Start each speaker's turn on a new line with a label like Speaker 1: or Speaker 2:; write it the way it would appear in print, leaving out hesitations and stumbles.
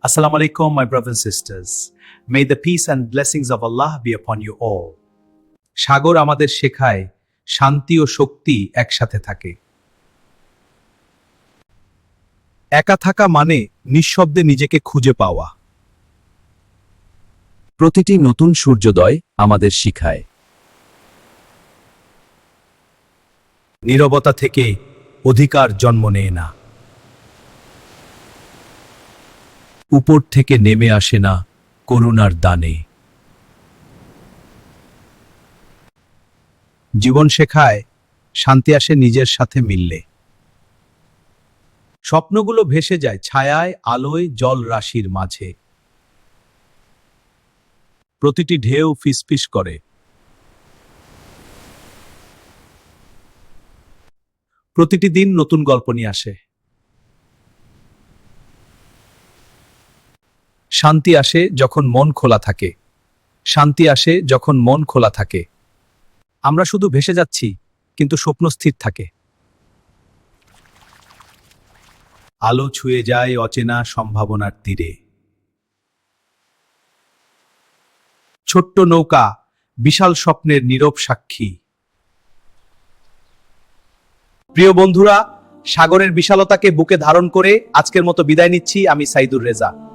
Speaker 1: Assalamu alaikum, my brothers and sisters. May the peace and blessings of Allah be upon you all. সাগর আমাদের শেখায় শান্তি ও শক্তি একসাথে থাকে। একা থাকা মানে নিঃশব্দে নিজেকে খুঁজে পাওয়া।
Speaker 2: প্রতিটি নতুন সূর্যোদয় আমাদের শিখায়
Speaker 1: নীরবতা থেকে অধিকার জন্ম নেয় না। উপর থেকে নেমে আসে না করুণার দানে। জীবন শেখায় শান্তি আসে নিজের সাথে মিললে। স্বপ্নগুলো ভেসে যায় ছায়ায়, আলোয়, জল রাশির মাঝে। প্রতিটি ঢেউ ফিসফিস করে। প্রতিটি দিন নতুন গল্প নিয়ে আসে। শান্তি আসে যখন মন খোলা থাকে। শান্তি আসে যখন মন খোলা থাকে। আমরা শুধু ভেসে যাচ্ছি, কিন্তু স্বপ্ন স্থির থাকে। আলো ছুঁয়ে যায় অচেনা সম্ভাবনার তীরে। ছোট্ট নৌকা বিশাল স্বপ্নের নীরব সাক্ষী। প্রিয় বন্ধুরা, সাগরের বিশালতাকে বুকে ধারণ করে আজকের মতো বিদায় নিচ্ছি। আমি সাইদুর রেজা।